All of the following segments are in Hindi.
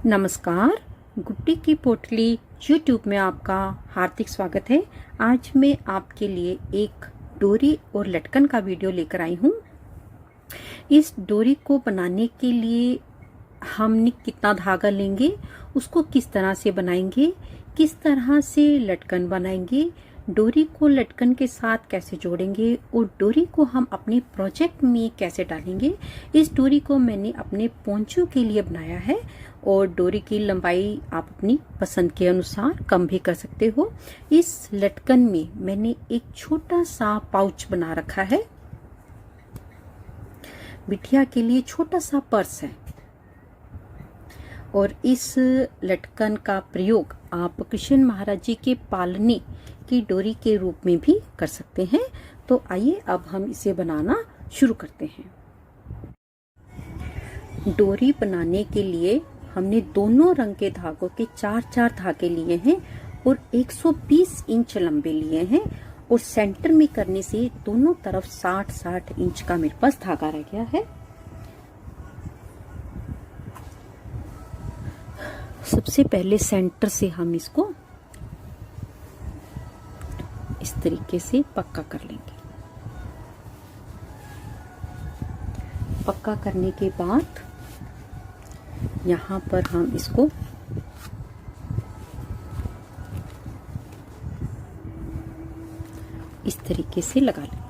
नमस्कार, गुड्डी की पोटली यूट्यूब में आपका हार्दिक स्वागत है। आज मैं आपके लिए एक डोरी और लटकन का वीडियो लेकर आई हूँ। इस डोरी को बनाने के लिए हमने कितना धागा लेंगे, उसको किस तरह से बनाएंगे, किस तरह से लटकन बनाएंगे, डोरी को लटकन के साथ कैसे जोड़ेंगे और डोरी को हम अपने प्रोजेक्ट में कैसे डालेंगे। इस डोरी को मैंने अपने पोंचू के लिए बनाया है और डोरी की लंबाई आप अपनी पसंद के अनुसार कम भी कर सकते हो। इस लटकन में मैंने एक छोटा सा पाउच बना रखा है। बिटिया के लिए छोटा सा पर्स है और इस लटकन का प्रयोग आप कृष्ण महाराज जी के पालने की डोरी के रूप में भी कर सकते हैं। तो आइए अब हम इसे बनाना शुरू करते हैं। डोरी बनाने के लिए हमने दोनों रंग के धागों के 4-4 धागे लिए हैं और 120 इंच लंबे लिए हैं और सेंटर में करने से दोनों तरफ 60-60 इंच का मेरे पास धागा रह गया है। सबसे पहले सेंटर से हम इसको इस तरीके से पक्का कर लेंगे। पक्का करने के बाद यहाँ पर हम इसको इस तरीके से लगा लेंगे।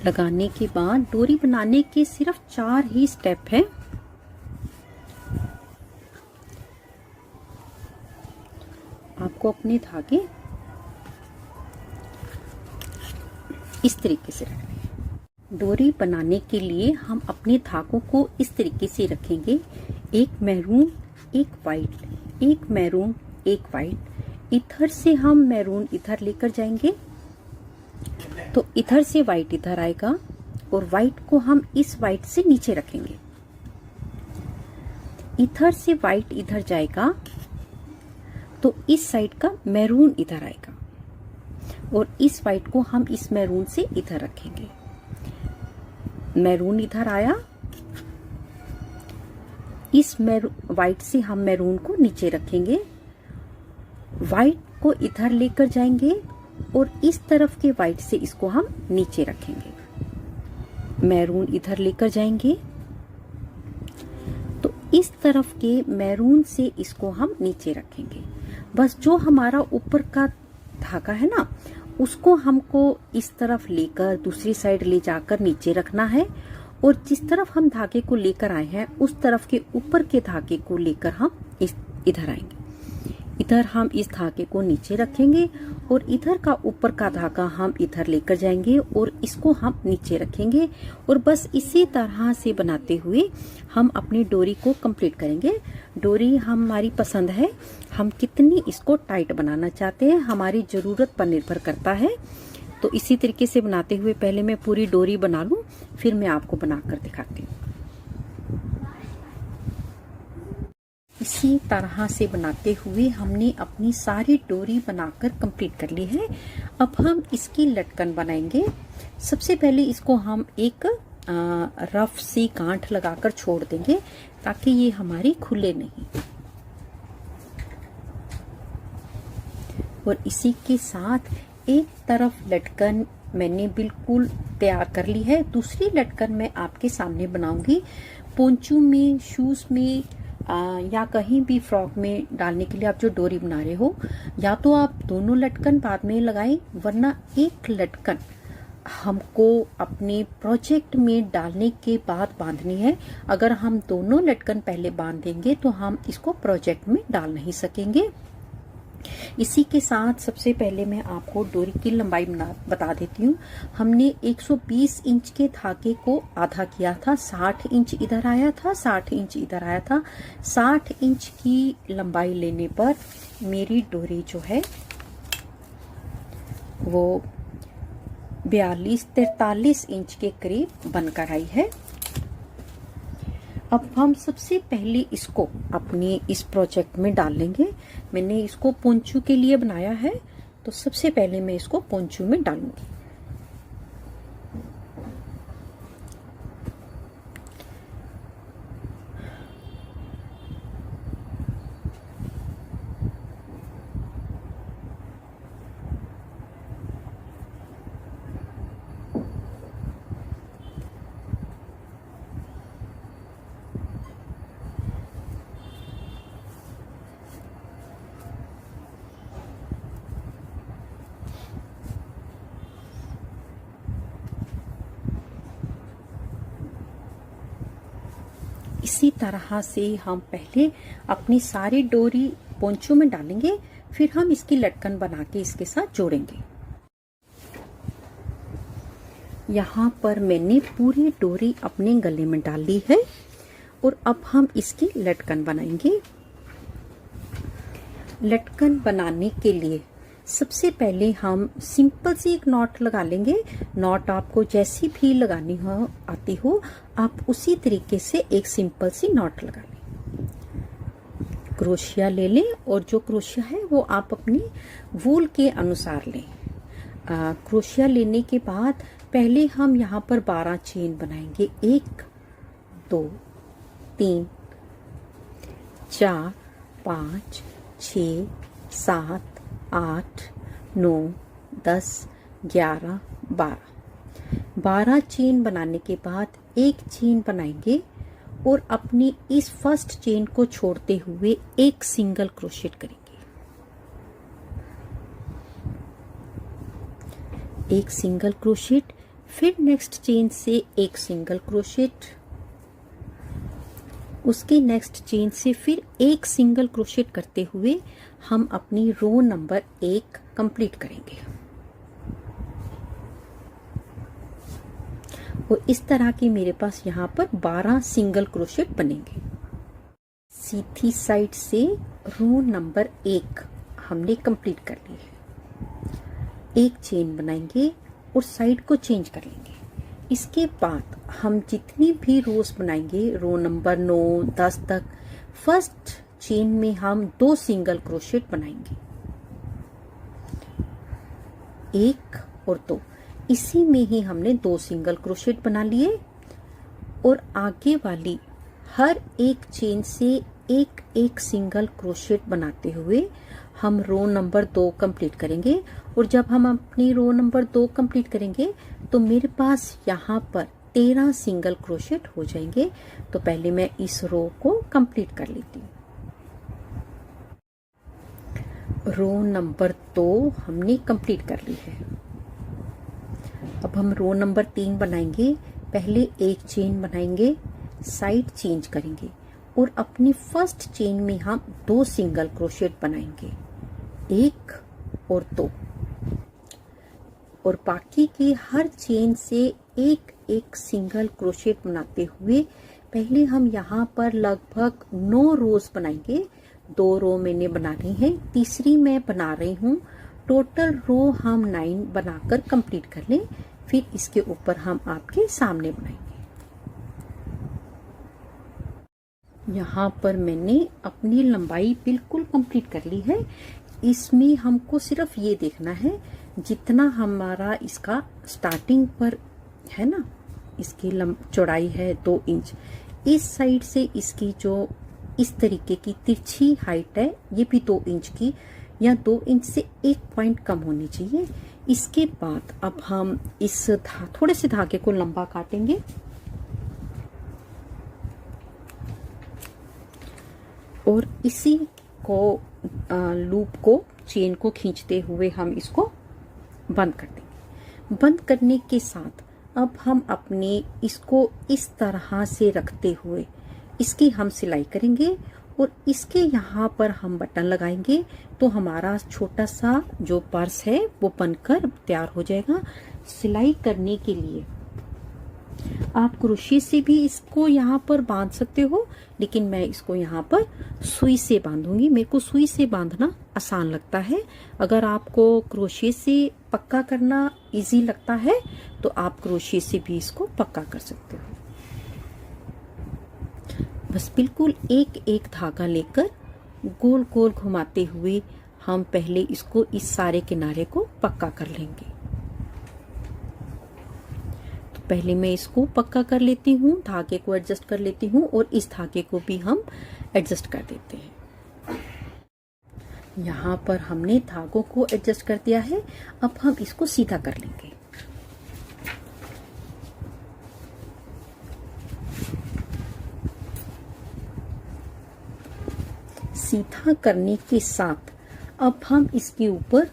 लगाने के बाद डोरी बनाने के सिर्फ 4 ही स्टेप हैं। आपको अपने धागे इस तरीके से रखने हैं। डोरी बनाने के लिए हम अपने धागों को इस तरीके से रखेंगे, एक मैरून एक वाइट, एक मैरून एक वाइट। इधर से हम मैरून इधर लेकर जाएंगे तो इधर से वाइट इधर आएगा और वाइट को हम इस वाइट से नीचे रखेंगे। इधर से वाइट इधर जाएगा तो इस साइड का मैरून इधर आएगा और इस वाइट को हम इस मैरून से इधर रखेंगे। मैरून इधर आया, इस वाइट से हम मैरून को नीचे रखेंगे, वाइट को इधर लेकर जाएंगे और इस तरफ के वाइट से इसको हम नीचे रखेंगे। मैरून इधर लेकर जाएंगे तो इस तरफ के मैरून से इसको हम नीचे रखेंगे। बस जो हमारा ऊपर का धागा है ना, उसको हमको इस तरफ लेकर दूसरी साइड ले जाकर नीचे रखना है और जिस तरफ हम धागे को लेकर आए हैं उस तरफ के ऊपर के धागे को लेकर हम इधर आएंगे। इधर हम इस धागे को नीचे रखेंगे और इधर का ऊपर का धागा हम इधर लेकर जाएंगे और इसको हम नीचे रखेंगे और बस इसी तरह से बनाते हुए हम अपनी डोरी को कंप्लीट करेंगे। डोरी हमारी पसंद है, हम कितनी इसको टाइट बनाना चाहते हैं हमारी जरूरत पर निर्भर करता है। तो इसी तरीके से बनाते हुए पहले मैं पूरी डोरी बना लूं, फिर मैं आपको बनाकर दिखाती हूँ। इसी तरह से बनाते हुए हमने अपनी सारी डोरी बनाकर कंप्लीट कर ली है। अब हम इसकी लटकन बनाएंगे। सबसे पहले इसको हम एक रफ सी गांठ लगाकर छोड़ देंगे ताकि ये हमारी खुले नहीं। और इसी के साथ एक तरफ लटकन मैंने बिल्कुल तैयार कर ली है, दूसरी लटकन मैं आपके सामने बनाऊंगी। पोंचू में, शूज में या कहीं भी फ्रॉक में डालने के लिए आप जो डोरी बना रहे हो, या तो आप दोनों लटकन बाद में लगाएं, वरना एक लटकन हमको अपने प्रोजेक्ट में डालने के बाद बांधनी है। अगर हम दोनों लटकन पहले बांध देंगे तो हम इसको प्रोजेक्ट में डाल नहीं सकेंगे। इसी के साथ सबसे पहले मैं आपको डोरी की लंबाई बता देती हूँ। हमने 120 इंच के धागे को आधा किया था, 60 इंच इधर आया था, 60 इंच इधर आया था। 60 इंच की लंबाई लेने पर मेरी डोरी जो है वो 42-43 इंच के करीब बनकर आई है। अब हम सबसे पहले इसको अपने इस प्रोजेक्ट में डाल लेंगे। मैंने इसको पोंचू के लिए बनाया है तो सबसे पहले मैं इसको पोंचू में डालूंगी। इसी तरह से हम पहले अपनी सारी डोरी पोंचू में डालेंगे, फिर हम इसकी लटकन बना के इसके साथ जोड़ेंगे। यहाँ पर मैंने पूरी डोरी अपने गले में डाल ली है और अब हम इसकी लटकन बनाएंगे। लटकन बनाने के लिए सबसे पहले हम सिंपल सी एक नॉट लगा लेंगे। नॉट आपको जैसी भी लगानी हो आती हो, आप उसी तरीके से एक सिंपल सी नॉट लगा लें। क्रोशिया ले लें और जो क्रोशिया है वो आप अपनी वूल के अनुसार लें। क्रोशिया लेने के बाद पहले हम यहाँ पर 12 चेन बनाएंगे। 1 2 3 4 5 6 7 8 9 10 11 12 चेन बनाने के बाद एक चेन बनाएंगे और अपनी इस फर्स्ट चेन को छोड़ते हुए एक सिंगल क्रोशेट करेंगे। एक सिंगल क्रोशेट, फिर नेक्स्ट चेन से एक सिंगल क्रोशेट, उसके नेक्स्ट चेन से फिर एक सिंगल क्रोशेट करते हुए हम अपनी रो नंबर 1 कंप्लीट करेंगे। और इस तरह के मेरे पास यहाँ पर 12 सिंगल क्रोशेट बनेंगे। सीधी साइड से रो नंबर 1 हमने कंप्लीट कर ली है। एक चेन बनाएंगे और साइड को चेंज कर लेंगे। इसके बाद हम जितनी भी रोज बनाएंगे रो नंबर 9 10 तक, फर्स्ट चेन में हम 2 सिंगल क्रोशेट बनाएंगे, 1 और 2। इसी में ही हमने 2 सिंगल क्रोशेट बना लिए और आगे वाली हर एक चेन से एक एक सिंगल क्रोशेट बनाते हुए हम रो नंबर 2 कंप्लीट करेंगे। और जब हम अपनी रो नंबर 2 कंप्लीट करेंगे तो मेरे पास यहाँ पर 13 सिंगल क्रोशेट हो जाएंगे। तो पहले मैं इस रो को कंप्लीट कर लेती हूँ। रो नंबर 2 हमने कंप्लीट कर ली है। अब हम रो नंबर 3 बनाएंगे। पहले एक चेन बनाएंगे, साइड चेंज करेंगे और अपनी फर्स्ट चेन में हम 2 सिंगल क्रोशेट बनाएंगे, 1 और 2। और बाकी की हर चेन से एक एक सिंगल क्रोशेट बनाते हुए पहले हम यहाँ पर लगभग 9 रोज बनाएंगे। 2 रो मैंने बनानी है, तीसरी मैं बना रही हूँ। टोटल रो हम 9 बनाकर कंप्लीट कर लें, फिर इसके ऊपर हम आपके सामने बनाएंगे। यहाँ पर मैंने अपनी लंबाई बिल्कुल कंप्लीट कर ली है। इसमें हमको सिर्फ ये देखना है जितना हमारा इसका स्टार्टिंग पर है ना, इसकी चौड़ाई है 2 इंच। इस साइड से इसकी जो इस तरीके की तिरछी हाइट है ये भी 2 इंच की या 2 इंच से 1 पॉइंट कम होनी चाहिए। इसके बाद अब हम इस थोड़े से धागे को लंबा काटेंगे और इसी को लूप को चेन को खींचते हुए हम इसको बंद कर देंगे। बंद करने के साथ अब हम अपने इसको इस तरह से रखते हुए इसकी हम सिलाई करेंगे और इसके यहाँ पर हम बटन लगाएंगे तो हमारा छोटा सा जो पर्स है वो बनकर तैयार हो जाएगा। सिलाई करने के लिए आप क्रोशे से भी इसको यहाँ पर बांध सकते हो, लेकिन मैं इसको यहाँ पर सुई से बांधूंगी। मेरे को सुई से बांधना आसान लगता है। अगर आपको क्रोशे से पक्का करना इजी लगता है तो आप क्रोशे से भी इसको पक्का कर सकते हो। बस बिल्कुल एक एक धागा लेकर गोल गोल घुमाते हुए हम पहले इसको इस सारे किनारे को पक्का कर लेंगे। तो पहले मैं इसको पक्का कर लेती हूँ, धागे को एडजस्ट कर लेती हूँ और इस धागे को भी हम एडजस्ट कर देते हैं। यहाँ पर हमने धागों को एडजस्ट कर दिया है। अब हम इसको सीधा कर लेंगे। सीधा करने के साथ अब हम इसके ऊपर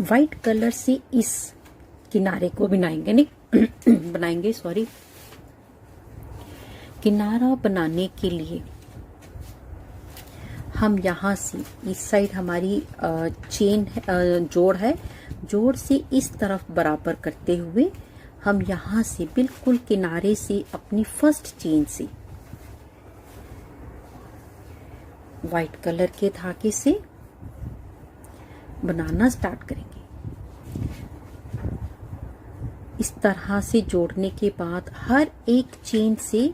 वाइट कलर से इस किनारे को बनाएंगे, नहीं बनाएंगे सॉरी, किनारा बनाने के लिए हम यहाँ से इस साइड हमारी चेन जोड़ है, जोड़ से इस तरफ बराबर करते हुए हम यहाँ से बिल्कुल किनारे से अपनी फर्स्ट चेन से वाइट कलर के धागे से बनाना स्टार्ट करेंगे। इस तरह से जोड़ने के बाद हर एक चेन से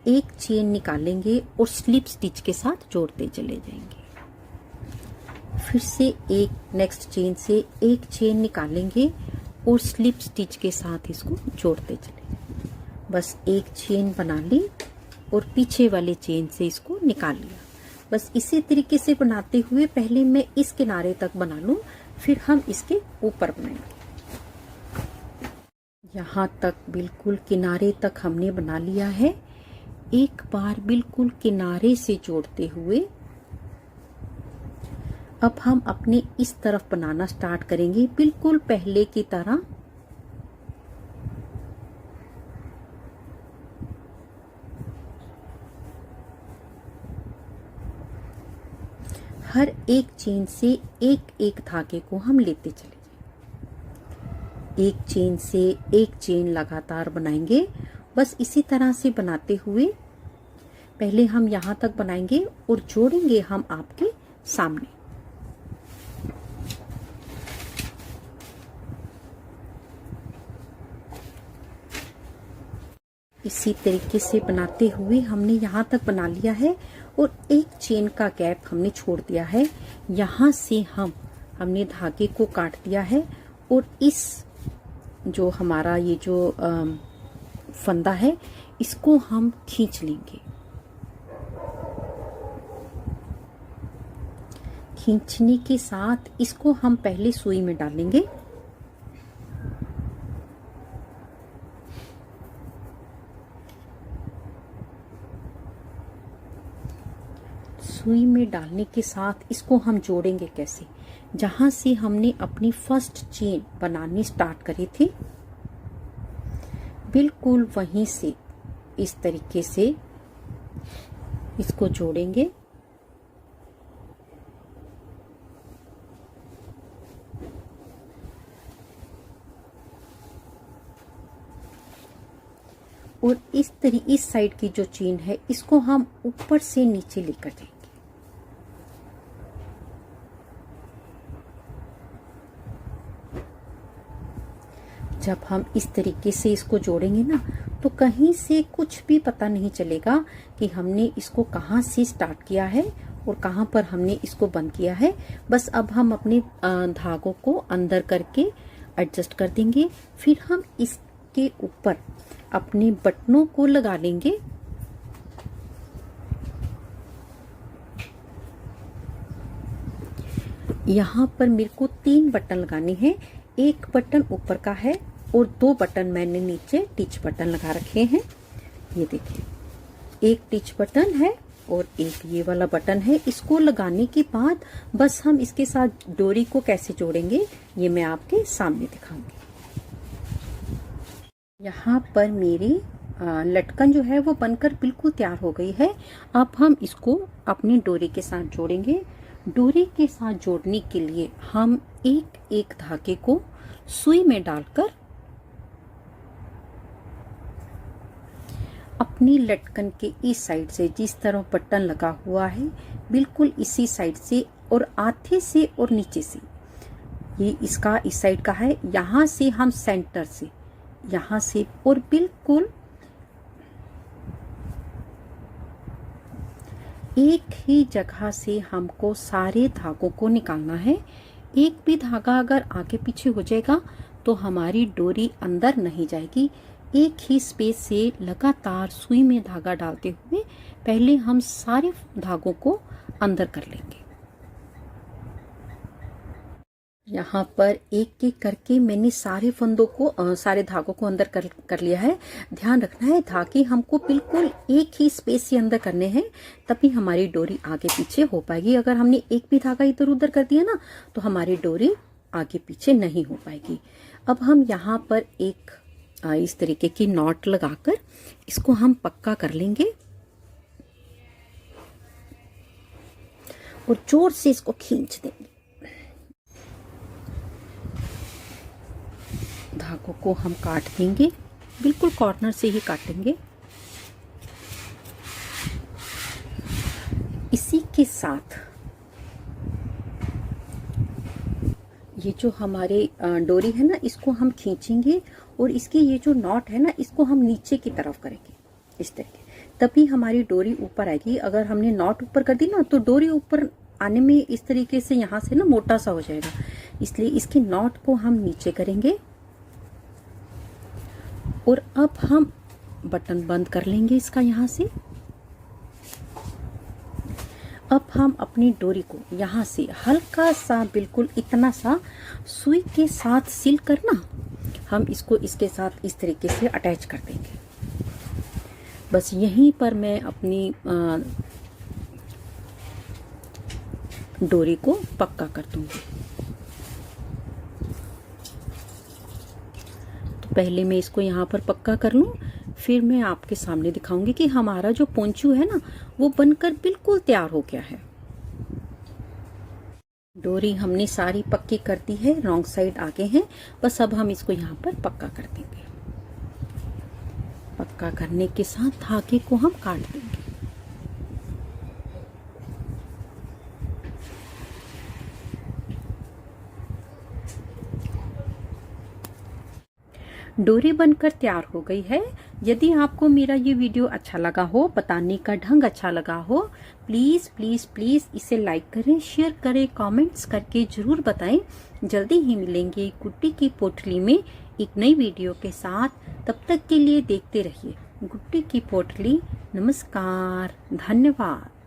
एक चेन निकालेंगे और स्लिप स्टिच के साथ जोड़ते चले जाएंगे। फिर से एक नेक्स्ट चेन से एक चेन निकालेंगे और स्लिप स्टिच के साथ इसको जोड़ते चले जाएंगे। बस एक चेन बना ली और पीछे वाले चेन से इसको निकाल लिया। बस इसी तरीके से बनाते हुए पहले मैं इस किनारे तक बना लूं, फिर हम इसके ऊपर बनाएंगे। यहाँ तक बिल्कुल किनारे तक हमने बना लिया है। एक बार बिल्कुल किनारे से जोड़ते हुए अब हम अपने इस तरफ बनाना स्टार्ट करेंगे, बिल्कुल पहले की तरह। हर एक चेन से एक एक धागे को हम लेते चले जाएंगे। एक चेन से एक चेन लगातार बनाएंगे। बस इसी तरह से बनाते हुए पहले हम यहाँ तक बनाएंगे और जोड़ेंगे हम आपके सामने। इसी तरीके से बनाते हुए हमने यहाँ तक बना लिया है और एक चेन का गैप हमने छोड़ दिया है। यहाँ से हमने धागे को काट दिया है और इस जो हमारा ये जो फंदा है इसको हम खींच लेंगे। खींचने के साथ इसको हम पहले सुई में डालेंगे। सुई में डालने के साथ इसको हम जोड़ेंगे कैसे? जहां से हमने अपनी फर्स्ट चेन बनानी स्टार्ट करी थी बिल्कुल वहीं से इस तरीके से इसको जोड़ेंगे। और इस साइड की जो चेन है इसको हम ऊपर से नीचे लेकर जाएंगे। जब हम इस तरीके से इसको जोड़ेंगे ना तो कहीं से कुछ भी पता नहीं चलेगा कि हमने इसको कहाँ से स्टार्ट किया है और कहाँ पर हमने इसको बंद किया है। बस अब हम अपने धागों को अंदर करके एडजस्ट कर देंगे। फिर हम इसके ऊपर अपने बटनों को लगा लेंगे। यहाँ पर मेरे को 3 बटन लगाने हैं। एक बटन ऊपर का है और 2 बटन मैंने नीचे टिच बटन लगा रखे हैं। ये देखिए, एक टिच बटन है और एक ये वाला बटन है। इसको लगाने के बाद बस हम इसके साथ डोरी को कैसे जोड़ेंगे ये मैं आपके सामने दिखाऊंगी। यहाँ पर मेरी लटकन जो है वो बनकर बिल्कुल तैयार हो गई है। अब हम इसको अपनी डोरी के साथ जोड़ेंगे। डोरी के साथ जोड़ने के लिए हम एक एक धागे को सुई में डालकर अपनी लटकन के इस साइड से जिस तरह बटन लगा हुआ है बिल्कुल इसी साइड से और आधे से और नीचे से, ये इसका इस साइड का है, यहाँ से हम सेंटर से यहाँ से और बिल्कुल एक ही जगह से हमको सारे धागों को निकालना है। एक भी धागा अगर आगे पीछे हो जाएगा तो हमारी डोरी अंदर नहीं जाएगी। एक ही स्पेस से लगातार सुई में धागा डालते हुए पहले हम सारे धागों को अंदर कर लेंगे। यहाँ पर एक एक करके मैंने सारे फंदों को सारे धागों को अंदर कर लिया है। ध्यान रखना है धागे हमको बिल्कुल एक ही स्पेस से अंदर करने हैं, तभी हमारी डोरी आगे पीछे हो पाएगी। अगर हमने एक भी धागा इधर उधर कर दिया ना तो हमारी डोरी आगे पीछे नहीं हो पाएगी। अब हम यहाँ पर एक इस तरीके की नॉट लगाकर इसको हम पक्का कर लेंगे और जोर से इसको खींच देंगे। धागों को हम काट देंगे, बिल्कुल कॉर्नर से ही काटेंगे। इसी के साथ ये जो हमारे डोरी है ना, इसको हम खींचेंगे और इसकी ये जो नॉट है ना, इसको हम नीचे की तरफ करेंगे इस तरीके, तभी हमारी डोरी ऊपर आएगी। अगर हमने नॉट ऊपर कर दी ना तो डोरी ऊपर आने में इस तरीके से यहाँ से ना मोटा सा हो जाएगा, इसलिए इसकी नॉट को हम नीचे करेंगे और अब हम बटन बंद कर लेंगे इसका यहाँ से। अब हम अपनी डोरी को यहाँ से हल्का सा, बिल्कुल इतना सा सुई के साथ सिल कर ना हम इसको इसके साथ इस तरीके से अटैच कर देंगे। बस यहीं पर मैं अपनी डोरी को पक्का कर दूंगी। तो पहले मैं इसको यहाँ पर पक्का कर लूँ, फिर मैं आपके सामने दिखाऊंगी कि हमारा जो पोंचू है ना वो बनकर बिल्कुल तैयार हो गया है। डोरी हमने सारी पक्की कर दी है, रॉन्ग साइड आगे है, बस अब हम इसको यहाँ पर पक्का कर देंगे। पक्का करने के साथ धागे को हम काट देंगे। डोरी बनकर तैयार हो गई है। यदि आपको मेरा ये वीडियो अच्छा लगा हो, बताने का ढंग अच्छा लगा हो, प्लीज़ प्लीज़ प्लीज़ इसे लाइक करें, शेयर करें, कमेंट्स करके ज़रूर बताएं। जल्दी ही मिलेंगे गुड्डी की पोटली में एक नई वीडियो के साथ। तब तक के लिए देखते रहिए गुड्डी की पोटली। नमस्कार, धन्यवाद।